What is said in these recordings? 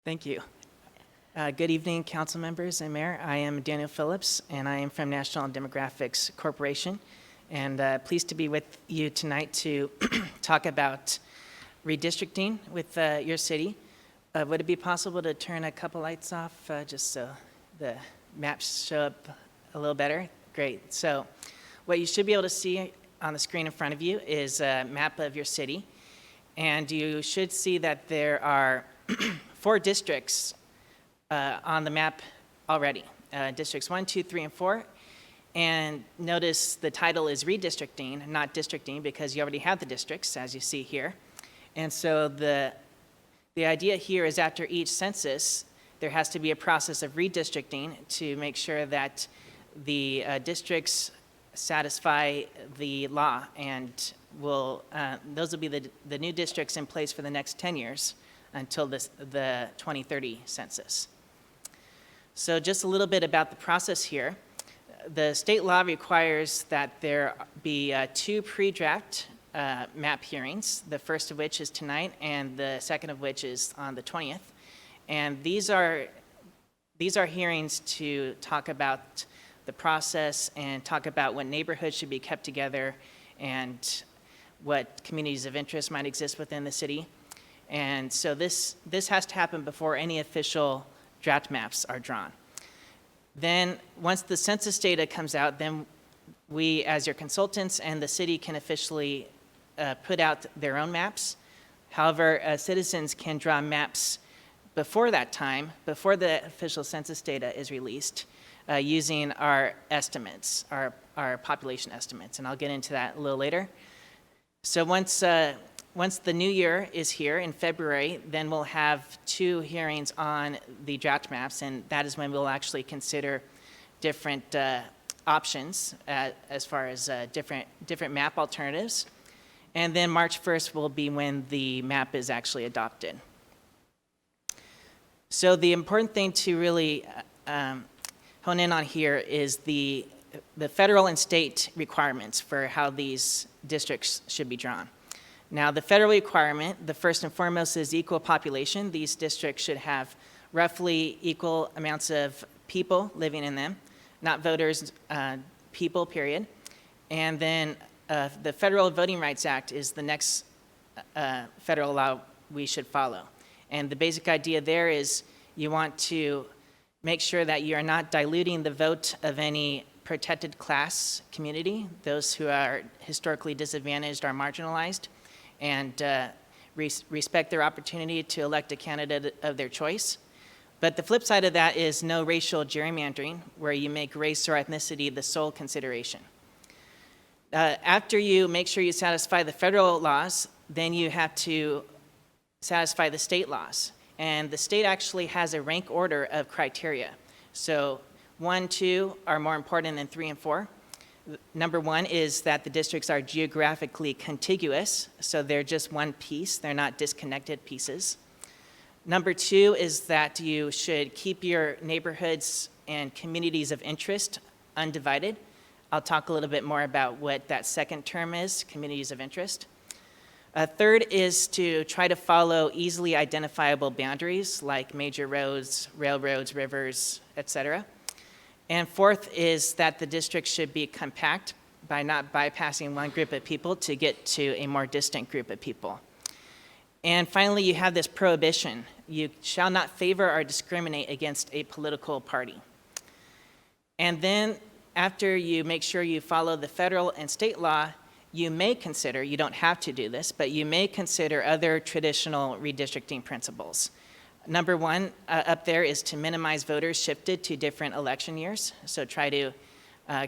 Thank you. Good evening, council members and mayor. I am Daniel Phillips, and I am from National Demographics Corporation, and pleased to be with you tonight to talk about redistricting with your city. Would it be possible to turn a couple lights off just so the maps show up a little better? Great. So what you should be able to see on the screen in front of you is a map of your city, and you should see that there are 4 districts on the map already, districts 1, 2, 3, and 4. And notice the title is redistricting, not districting, because you already have the districts, as you see here. And so the idea here is after each census, there has to be a process of redistricting to make sure that the districts satisfy the law, and those will be the new districts in place for the next 10 years until the 2030 census. So just a little bit about the process here. The state law requires that there be 2 pre-draft map hearings, the first of which is tonight and the second of which is on the 20th. And these are hearings to talk about the process and talk about what neighborhoods should be kept together and what communities of interest might exist within the city. And so this has to happen before any official draft maps are drawn. Then once the census data comes out, then we as your consultants and the city can officially put out their own maps. However, citizens can draw maps before that time, before the official census data is released, using our estimates, our population estimates. And I'll get into that a little later. So once the new year is here in February, then we'll have 2 hearings on the draft maps, and that is when we'll actually consider different options as far as different map alternatives. And then March 1st will be when the map is actually adopted. So the important thing to really hone in on here is the federal and state requirements for how these districts should be drawn. Now, the federal requirement, the first and foremost, is equal population. These districts should have roughly equal amounts of people living in them, not voters, people, period. And then the Federal Voting Rights Act is the next federal law we should follow. And the basic idea there is you want to make sure that you are not diluting the vote of any protected class community, those who are historically disadvantaged or marginalized, and respect their opportunity to elect a candidate of their choice. But the flip side of that is no racial gerrymandering, where you make race or ethnicity the sole consideration. After you make sure you satisfy the federal laws, then you have to satisfy the state laws. And the state actually has a rank order of criteria. So 1, 2 are more important than 3 and 4. Number 1 is that the districts are geographically contiguous, so they're just one piece, they're not disconnected pieces. Number 2 is that you should keep your neighborhoods and communities of interest undivided. I'll talk a little bit more about what that second term is, communities of interest. Third is to try to follow easily identifiable boundaries like major roads, railroads, rivers, etc. And fourth is that the district should be compact by not bypassing one group of people to get to a more distant group of people. And finally, you have this prohibition. You shall not favor or discriminate against a political party. And then after you make sure you follow the federal and state law, you may consider, you don't have to do this, but you may consider other traditional redistricting principles. Number 1 up there is to minimize voters shifted to different election years. So try to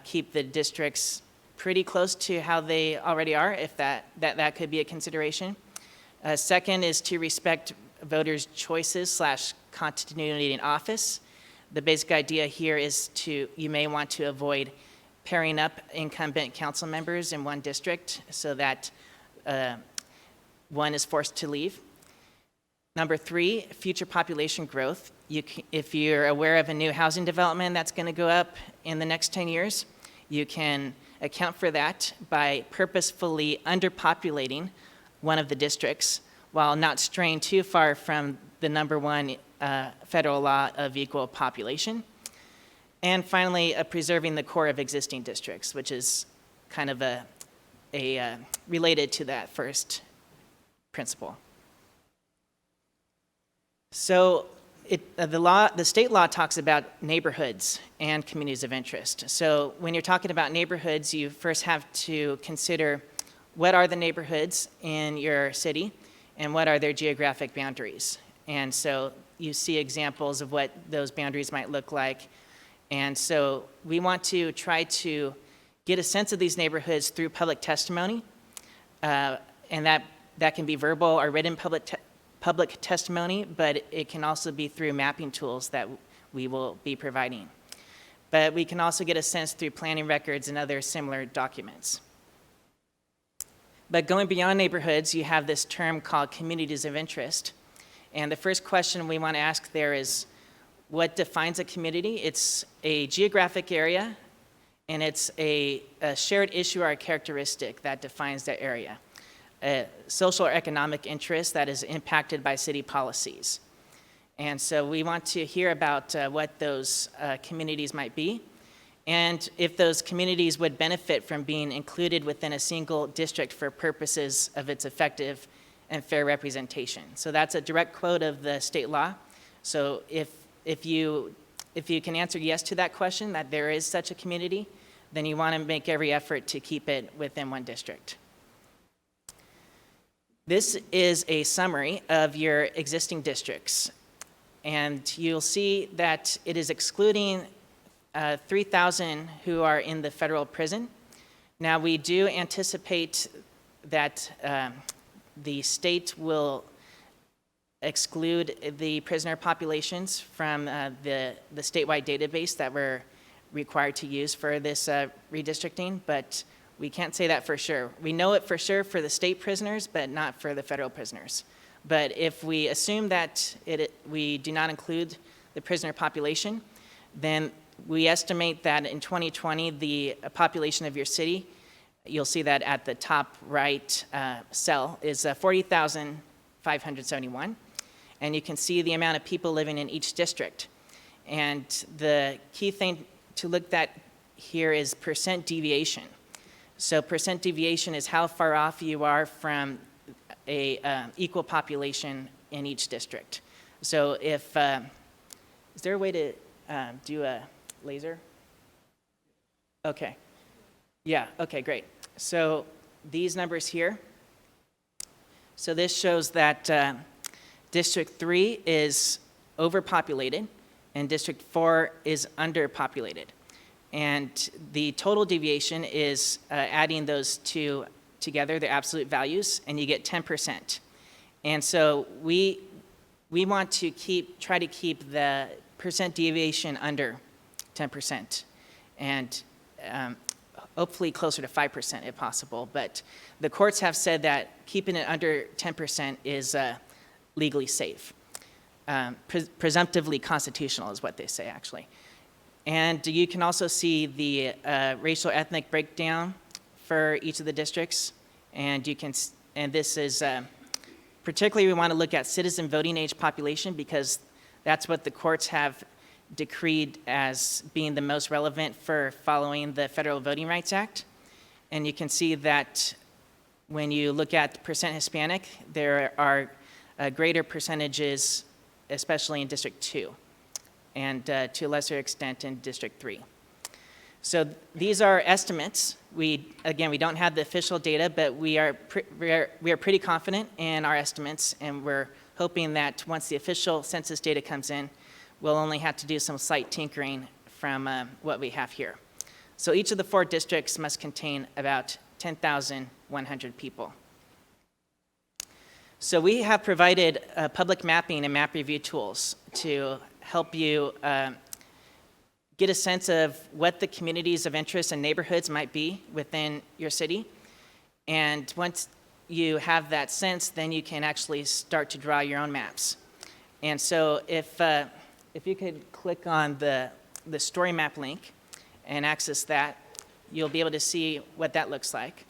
keep the districts pretty close to how they already are, if that could be a consideration. Second is to respect voters' choices / continuity in office. The basic idea here is you may want to avoid pairing up incumbent council members in one district so that one is forced to leave. Number 3, future population growth. If you're aware of a new housing development that's going to go up in the next 10 years, you can account for that by purposefully underpopulating one of the districts while not straying too far from the number 1 federal law of equal population. And finally, preserving the core of existing districts, which is kind of related to that first principle. So the state law talks about neighborhoods and communities of interest. So when you're talking about neighborhoods, you first have to consider what are the neighborhoods in your city and what are their geographic boundaries. And so you see examples of what those boundaries might look like. And so we want to try to get a sense of these neighborhoods through public testimony, and that can be verbal or written public testimony, but it can also be through mapping tools that we will be providing. But we can also get a sense through planning records and other similar documents. But going beyond neighborhoods, you have this term called communities of interest. And the first question we want to ask there is, what defines a community? It's a geographic area, and it's a shared issue or a characteristic that defines that area. A social or economic interest that is impacted by city policies. And so we want to hear about what those communities might be, and if those communities would benefit from being included within a single district for purposes of its effective and fair representation. So that's a direct quote of the state law. So if you can answer yes to that question, that there is such a community, then you want to make every effort to keep it within one district. This is a summary of your existing districts, and you'll see that it is excluding 3,000 who are in the federal prison. Now, we do anticipate that the state will exclude the prisoner populations from the statewide database that we're required to use for this redistricting, but we can't say that for sure. We know it for sure for the state prisoners, but not for the federal prisoners. But if we assume that we do not include the prisoner population, then we estimate that in 2020, the population of your city, you'll see that at the top right cell, is 40,571. And you can see the amount of people living in each district. And the key thing to look at here is percent deviation. So percent deviation is how far off you are from a equal population in each district. So if, is there a way to do a laser? Okay. Yeah, okay, great. So these numbers here. So this shows that District 3 is overpopulated and District 4 is underpopulated. And the total deviation is adding those two together, their absolute values, and you get 10%. And so we want to try to keep the percent deviation under 10%, and hopefully closer to 5% if possible. But the courts have said that keeping it under 10% is legally safe. Presumptively constitutional is what they say, actually. And you can also see the racial ethnic breakdown for each of the districts. And this is, particularly we want to look at citizen voting age population because that's what the courts have decreed as being the most relevant for following the Federal Voting Rights Act. And you can see that when you look at percent Hispanic, there are greater percentages, especially in District 2. And to a lesser extent in District 3. So these are estimates. Again, we don't have the official data, but we are pretty confident in our estimates, and we're hoping that once the official census data comes in, we'll only have to do some slight tinkering from what we have here. So each of the 4 districts must contain about 10,100 people. So we have provided public mapping and map review tools to help you get a sense of what the communities of interest and neighborhoods might be within your city. And once you have that sense, then you can actually start to draw your own maps. And so if you could click on the story map link and access that, you'll be able to see what that looks like.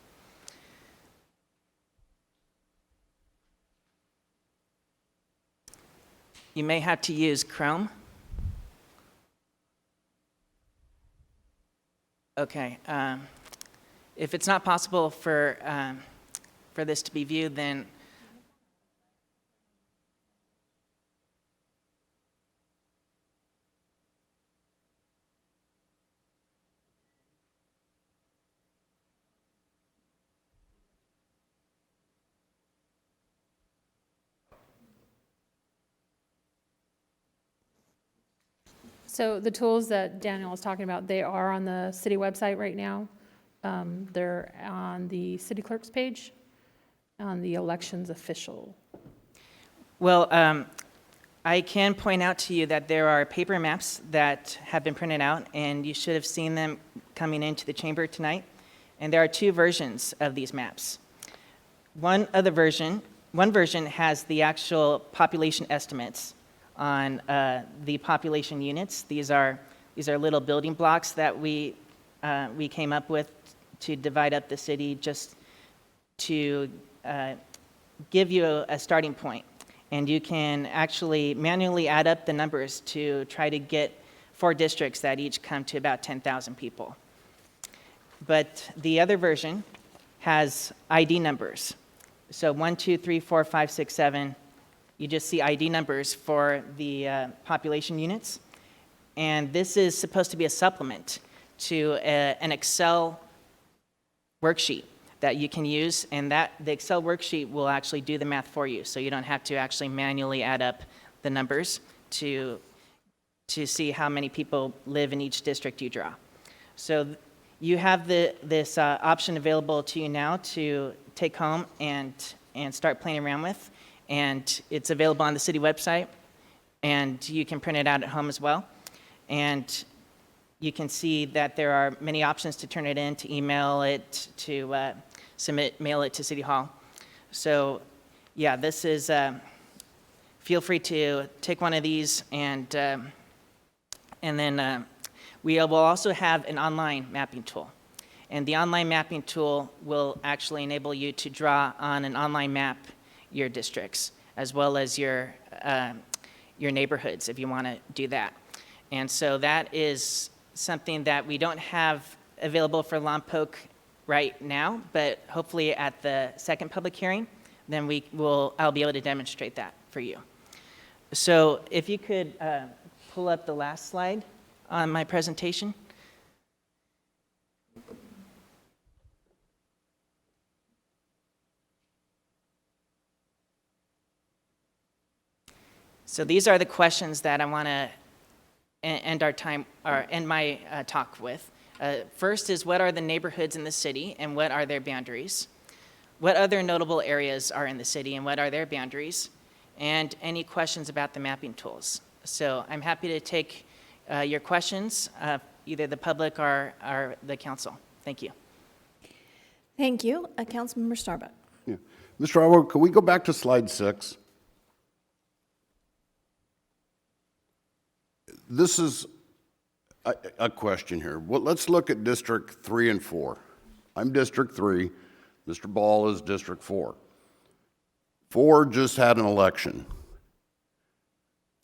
You may have to use Chrome. Okay. If it's not possible for this to be viewed, then So the tools that Daniel was talking about, they are on the city website right now. They're on the city clerk's page, on the elections official. well, I can point out to you that there are paper maps that have been printed out, and you should have seen them coming into the chamber tonight. And there are two versions of these maps. One version has the actual population estimates on the population units. These are little building blocks that we came up with to divide up the city, just to give you a starting point. And you can actually manually add up the numbers to try to get 4 districts that each come to about 10,000 people. But the other version has ID numbers. So 1, 2, 3, 4, 5, 6, 7. You just see ID numbers for the population units. And this is supposed to be a supplement to an Excel worksheet that you can use, and the Excel worksheet will actually do the math for you, so you don't have to actually manually add up the numbers to see how many people live in each district you draw. So you have this option available to you now to take home and start playing around with, and it's available on the city website, and you can print it out at home as well. And you can see that there are many options to turn it in, to email it, to mail it to City Hall. So yeah, this is, feel free to take one of these, and then we will also have an online mapping tool. And the online mapping tool will actually enable you to draw on an online map your districts, as well as your neighborhoods, if you want to do that. And so that is something that we don't have available for Lompoc right now, but hopefully at the second public hearing, then I'll be able to demonstrate that for you. So if you could pull up the last slide on my presentation. So these are the questions that I want to end my talk with. First is, what are the neighborhoods in the city and what are their boundaries? What other notable areas are in the city and what are their boundaries? And any questions about the mapping tools. So I'm happy to take your questions, either the public or the council. Thank you. Thank you. Councilmember Starbuck. Yeah. Mr. Arwood, can we go back to slide 6? This is a question here. Well, let's look at District 3 and 4. I'm District 3. Mr. Ball is District 4. 4 just had an election.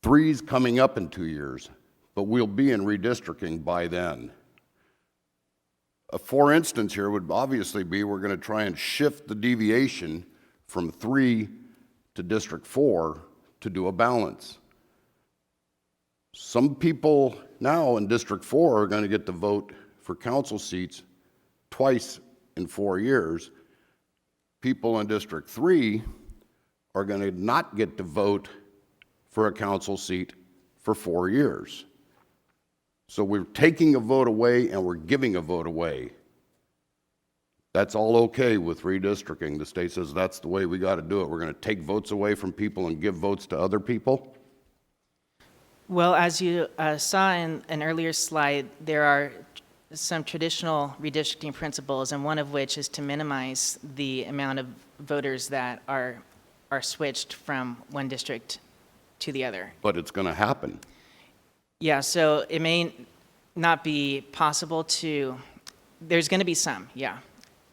3's coming up in 2 years, but we'll be in redistricting by then. A for instance here would obviously be we're going to try and shift the deviation from 3 to District 4 to do a balance. Some people now in District 4 are going to get to vote for council seats twice in 4 years. People in District 3 are going to not get to vote for a council seat for 4 years. So we're taking a vote away and we're giving a vote away. That's all okay with redistricting. The state says that's the way we got to do it. We're going to take votes away from people and give votes to other people. Well, as you saw in an earlier slide, there are some traditional redistricting principles, and one of which is to minimize the amount of voters that are switched from one district to the other. But it's going to happen. Yeah, so it may not be possible there's going to be some, yeah.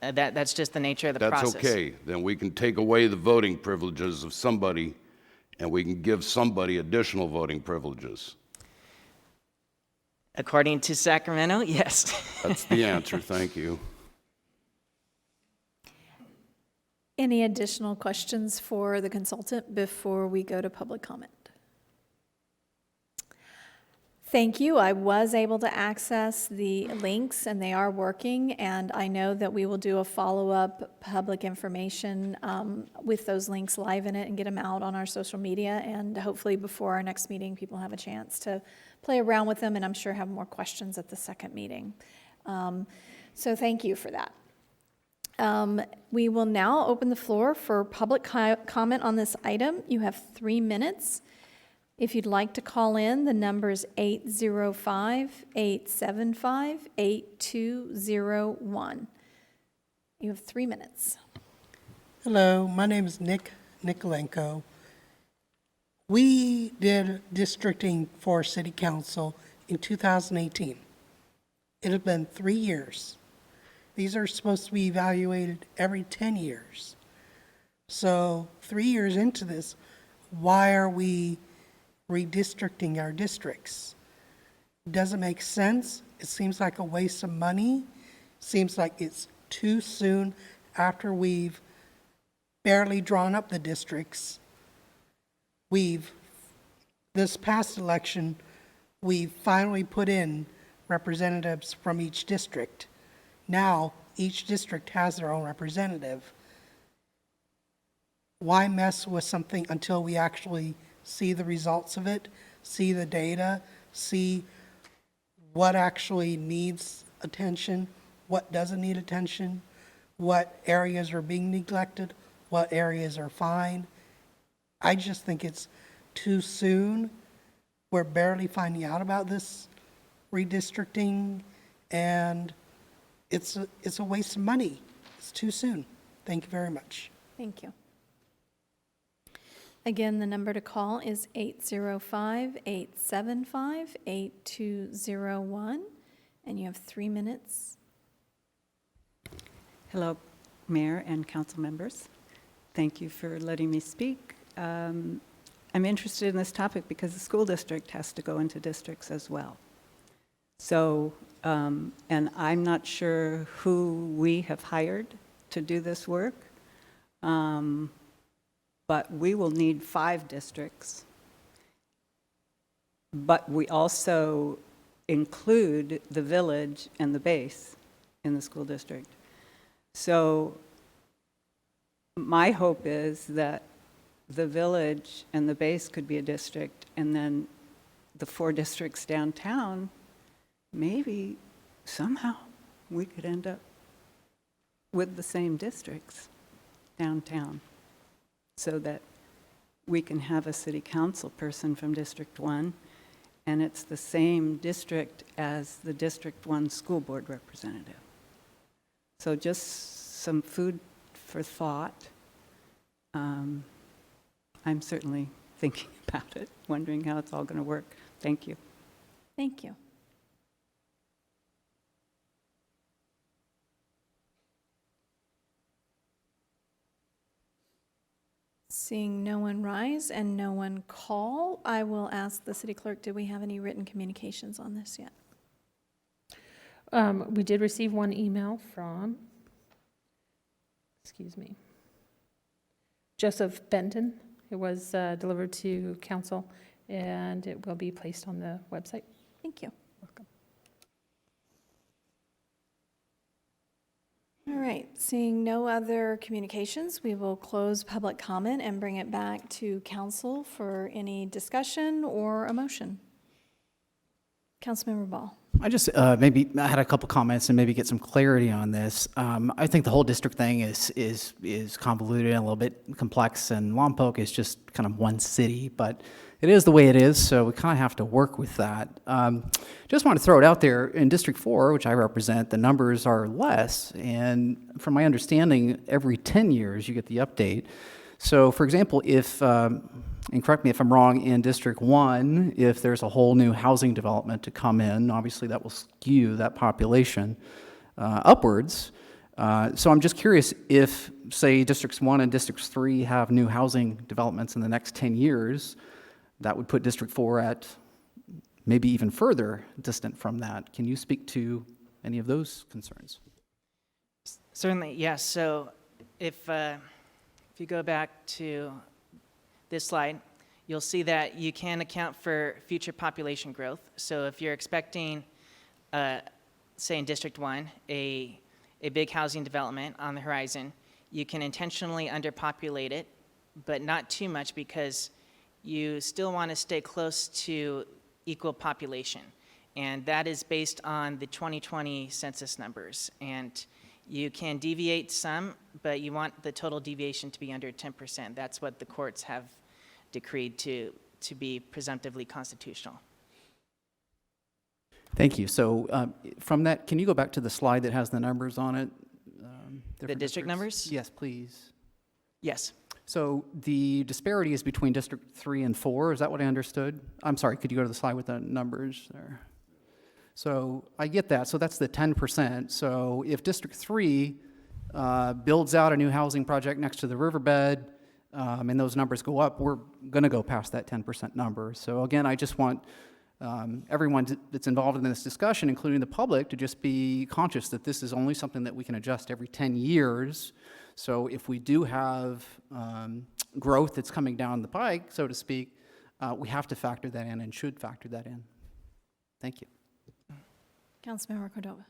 That's just the nature of the process. That's okay. Then we can take away the voting privileges of somebody and we can give somebody additional voting privileges? According to Sacramento, yes. That's the answer, thank you. Any additional questions for the consultant before we go to public comment? Thank you. I was able to access the links and they are working, and I know that we will do a follow-up public information with those links live in it and get them out on our social media, and hopefully before our next meeting people have a chance to play around with them and I'm sure have more questions at the second meeting. So thank you for that. We will now open the floor for public comment on this item. You have 3 minutes. If you'd like to call in, the number is 805-875-8201. You have 3 minutes. Hello, my name is Nick Nikolenko. We did districting for City Council in 2018. It has been 3 years. These are supposed to be evaluated every 10 years. So 3 years into this, why are we redistricting our districts? Doesn't make sense. It seems like a waste of money. Seems like it's too soon after we've barely drawn up the districts. This past election, we finally put in representatives from each district. Now, each district has their own representative. Why mess with something until we actually see the results of it, see the data, see what actually needs attention, what doesn't need attention, what areas are being neglected, what areas are fine? I just think it's too soon. We're barely finding out about this redistricting, and it's a waste of money. It's too soon. Thank you very much. Thank you. Again, the number to call is 805-875-8201, and you have 3 minutes. Hello, Mayor and council members. Thank you for letting me speak. I'm interested in this topic because the school district has to go into districts as well. So, and I'm not sure who we have hired to do this work, but we will need 5 districts. But we also include the village and the base in the school district. So my hope is that the village and the base could be a district, and then the 4 districts downtown, maybe somehow we could end up with the same districts downtown, so that we can have a city council person from District 1, and it's the same district as the District 1 school board representative. So just some food for thought. I'm certainly thinking about it, wondering how it's all going to work. Thank you. Thank you. Seeing no one rise and no one call, I will ask the city clerk, do we have any written communications on this yet? We did receive one email from, Joseph Benton. It was delivered to council, and it will be placed on the website. Thank you. Welcome. All right, seeing no other communications, we will close public comment and bring it back to council for any discussion or a motion. Councilmember Ball. I just I had a couple comments and maybe get some clarity on this. I think the whole district thing is convoluted and a little bit complex, and Lompoc is just kind of one city, but it is the way it is, so we kind of have to work with that. Just want to throw it out there, in District 4, which I represent, the numbers are less, and from my understanding, every 10 years you get the update. So, for example, if, and correct me if I'm wrong, in District 1, if there's a whole new housing development to come in, obviously that will skew that population upwards. So I'm just curious if, say, Districts 1 and Districts 3 have new housing developments in the next 10 years, that would put District 4 at maybe even further distant from that. Can you speak to any of those concerns? Certainly, yes. So if you go back to this slide, you'll see that you can account for future population growth. So if you're expecting, say in District 1, a big housing development on the horizon, you can intentionally underpopulate it, but not too much because you still want to stay close to equal population. And that is based on the 2020 census numbers. And you can deviate some, but you want the total deviation to be under 10%. That's what the courts have decreed to be presumptively constitutional. Thank you. So from that, can you go back to the slide that has the numbers on it? The Different district districts? numbers? Yes, please. Yes. So the disparity is between District 3 and 4, is that what I understood? I'm sorry, could you go to the slide with the numbers there? So I get that, so that's the 10%. So if District 3 builds out a new housing project next to the riverbed, and those numbers go up, we're gonna go past that 10% number. So again, I just want everyone that's involved in this discussion, including the public, to just be conscious that this is only something that we can adjust every 10 years. So if we do have growth that's coming down the pike, so to speak, we have to factor that in and should factor that in. Thank you. Councilmember Cordova.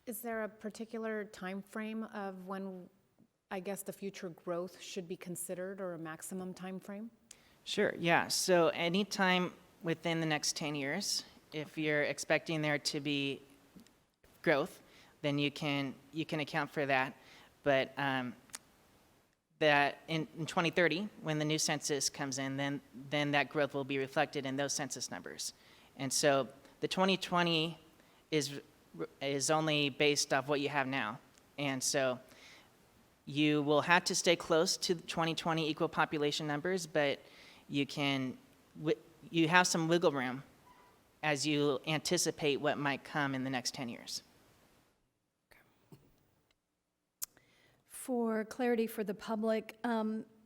Is there a particular time frame of when, I guess, the future growth should be considered, or a maximum time frame? Sure, yeah. So anytime within the next 10 years, if you're expecting there to be growth, then you can account for that. But that in 2030, when the new census comes in, then that growth will be reflected in those census numbers. And so the 2020 is only based off what you have now. And so you will have to stay close to the 2020 equal population numbers, but you have some wiggle room as you anticipate what might come in the next 10 years. For clarity for the public,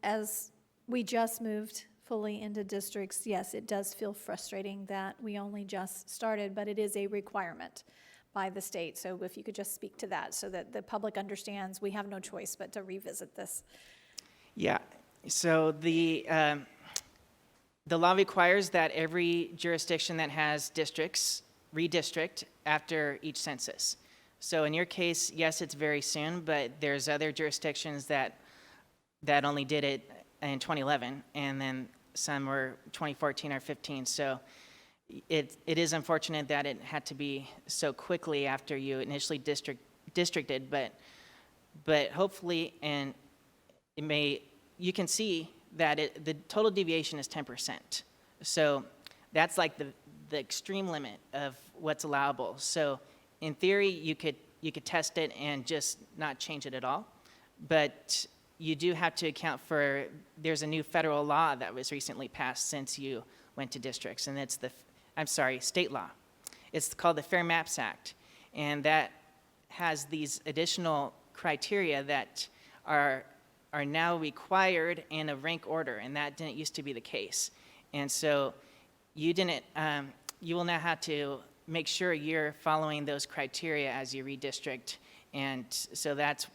as we just moved fully into districts, yes, it does feel frustrating that we only just started, but it is a requirement by the state. So if you could just speak to that so that the public understands we have no choice but to revisit this. Yeah, so the law requires that every jurisdiction that has districts redistrict after each census. So in your case, yes, it's very soon, but there's other jurisdictions that only did it in 2011, and then some were 2014 or 15. So it is unfortunate that it had to be so quickly after you initially districted, but hopefully, and you can see that the total deviation is 10%. So that's like the extreme limit of what's allowable. So in theory, you could test it and just not change it at all, but you do have to account for, there's a new federal law that was recently passed since you went to districts, and it's state law. It's called the Fair Maps Act, and that has these additional criteria that are now required in a rank order, and that didn't used to be the case. And so you will now have to make sure you're following those criteria as you redistrict, and so that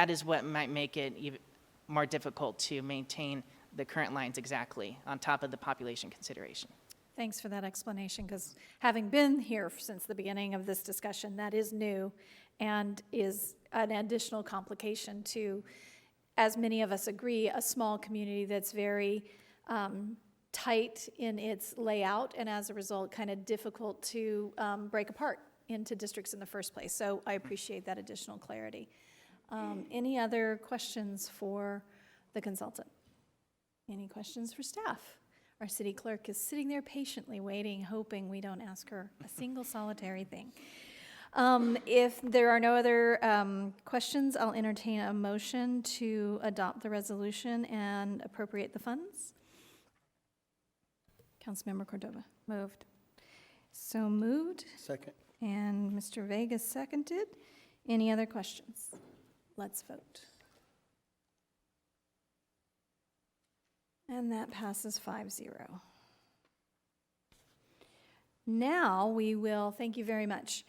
is what might make it even more difficult to maintain the current lines exactly on top of the population consideration. Thanks for that explanation, because having been here since the beginning of this discussion, that is new and is an additional complication to, as many of us agree, a small community that's very tight in its layout, and as a result, kind of difficult to break apart into districts in the first place. So I appreciate that additional clarity. Any other questions for the consultant? Any questions for staff? Our city clerk is sitting there patiently waiting, hoping we don't ask her a single solitary thing. If there are no other questions, I'll entertain a motion to adopt the resolution and appropriate the funds. Councilmember Cordova. Moved. So moved, Second. and Mr. Vega seconded. Any other questions? Let's vote. And that passes 5-0. Now we will, thank you very much.